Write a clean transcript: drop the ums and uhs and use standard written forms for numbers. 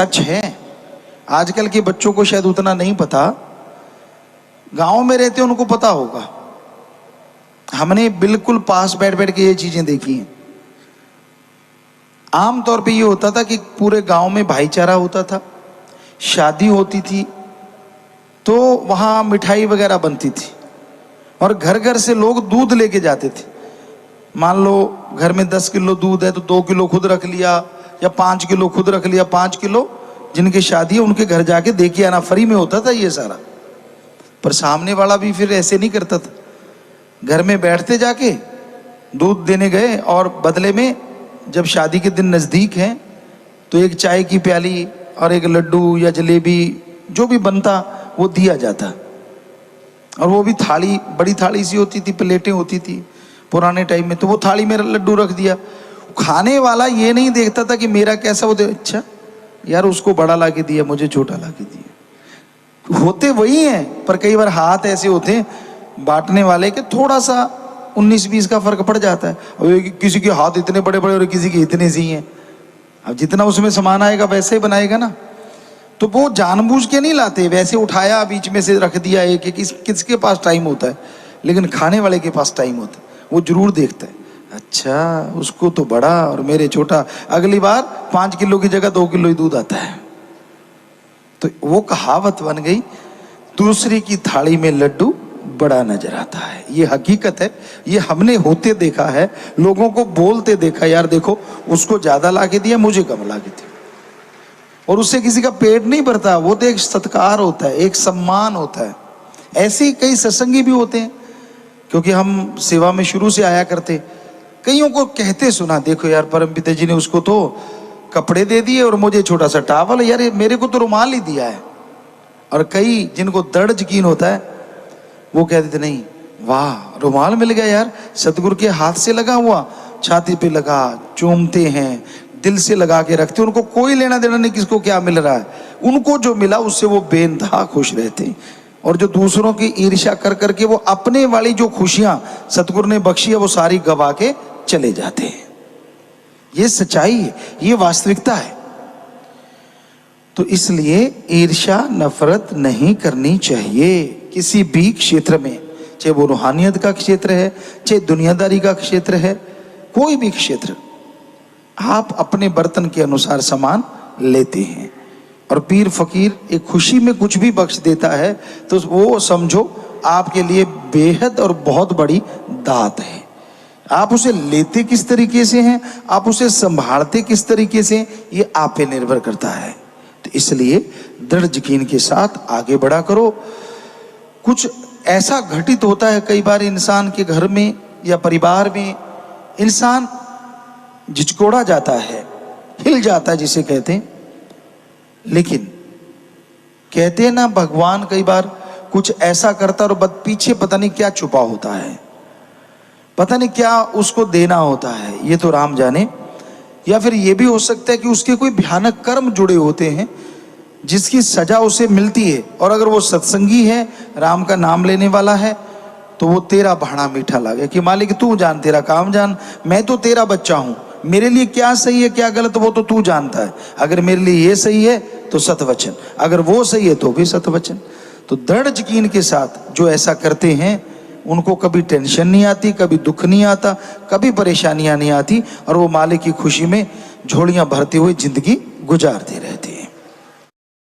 सच है। आजकल के बच्चों को शायद उतना नहीं पता, गांव में रहते उनको पता होगा। हमने बिल्कुल पास बैठ बैठ के ये चीजें देखी हैं। आमतौर पे ये होता था कि पूरे गांव में भाईचारा होता था, शादी होती थी तो वहाँ मिठाई वगैरह बनती थी और घर घर से लोग दूध लेके जाते थे। मान लो घर में 10 किलो दूध है तो 2 किलो खुद रख लिया, या 5 किलो खुद रख लिया। 5 किलो जिनकी शादी है उनके घर जाके दे के आना, फ्री में होता था ये सारा। पर सामने वाला भी फिर ऐसे नहीं करता था, घर में बैठते जाके दूध देने गए और बदले में जब शादी के दिन नज़दीक हैं तो एक चाय की प्याली और एक लड्डू या जलेबी जो भी बनता वो दिया जाता। और वो भी थाली, बड़ी थाली सी होती थी, प्लेटें होती थी पुराने टाइम में, तो वो थाली में लड्डू रख दिया। खाने वाला ये नहीं देखता था कि मेरा कैसा, वो अच्छा यार उसको बड़ा ला के दिया, मुझे छोटा ला के दिया। होते वही हैं, पर कई बार हाथ ऐसे होते हैं बांटने वाले के थोड़ा सा 19-20 का फर्क पड़ जाता है। और किसी के हाथ इतने बड़े बड़े और किसी के इतने सी हैं। अब जितना उसमें सामान आएगा वैसे ही बनाएगा ना। तो वो जानबूझ के नहीं लाते, वैसे उठाया बीच में से रख दिया। एक किसके पास टाइम होता है, लेकिन खाने वाले के पास टाइम होता है। वो जरूर देखता है, अच्छा उसको तो बड़ा और मेरे छोटा। अगली बार 5 किलो की जगह 2 किलो ही दूध आता है। तो वो कहावत बन गई, दूसरे की थाली में लड्डू बड़ा नजर आता है। ये हकीकत है, ये हमने होते देखा है, लोगों को बोलते देखा, यार देखो उसको ज्यादा ला के दिया, मुझे कम ला के दिया। और उससे किसी का पेट नहीं भरता, वो तो एक सत्कार होता है, एक सम्मान होता है। ऐसे ही कई सत्संगी भी होते हैं, क्योंकि हम सेवा में शुरू से आया करते। कईयों को कहते सुना, देखो यार परमपिता जी ने उसको तो कपड़े दे दिए और मुझे छोटा सा टावल, यार मेरे को तो रुमाल ही दिया है। और कई जिनको दृढ़ यकीन होता है वो कहते थे नहीं, वाह रुमाल मिल गया यार, सतगुरु के हाथ से लगा हुआ, छाती पे लगा, चूमते हैं, दिल से लगा के रखते। उनको कोई लेना देना नहीं किसको क्या मिल रहा है, उनको जो मिला उससे वो बेइंतहा खुश रहते। और जो दूसरों की ईर्ष्या कर करके वो अपने वाली जो खुशियां सतगुरु ने बख्शी है वो सारी गवा के चले जाते हैं। ये सच्चाई है, ये वास्तविकता है। तो इसलिए ईर्ष्या नफरत नहीं करनी चाहिए किसी भी क्षेत्र में, चाहे वो रूहानियत का क्षेत्र है, चाहे दुनियादारी का क्षेत्र है, कोई भी क्षेत्र। आप अपने बर्तन के अनुसार सामान लेते हैं। और पीर फकीर एक खुशी में कुछ भी बख्श देता है तो वो समझो आपके लिए बेहद और बहुत बड़ी दात है। आप उसे लेते किस तरीके से हैं, आप उसे संभालते किस तरीके से, ये आप पे निर्भर करता है। तो इसलिए दृढ़ यकीन के साथ आगे बढ़ा करो। कुछ ऐसा घटित होता है कई बार इंसान के घर में या परिवार में, इंसान झिझकोड़ा जाता है, हिल जाता है जिसे कहते हैं। लेकिन कहते हैं ना, भगवान कई बार कुछ ऐसा करता और पीछे पता नहीं क्या छुपा होता है, पता नहीं क्या उसको देना होता है, ये तो राम जाने। या फिर ये भी हो सकता है कि उसके कोई भयानक कर्म जुड़े होते हैं जिसकी सजा उसे मिलती है। और अगर वो सत्संगी है, राम का नाम लेने वाला है, तो वो तेरा भाड़ा मीठा लागे कि मालिक तू जान, तेरा काम जान, मैं तो तेरा बच्चा हूं, मेरे लिए क्या सही है क्या गलत वो तो तू जानता है। अगर मेरे लिए ये सही है तो सतवचन, अगर वो सही है तो भी सतवचन। तो दृढ़ यकीन के साथ जो ऐसा करते हैं उनको कभी टेंशन नहीं आती, कभी दुख नहीं आता, कभी परेशानियां नहीं आती, और वो मालिक की खुशी में झोलियां भरते हुए जिंदगी गुजारते रहे।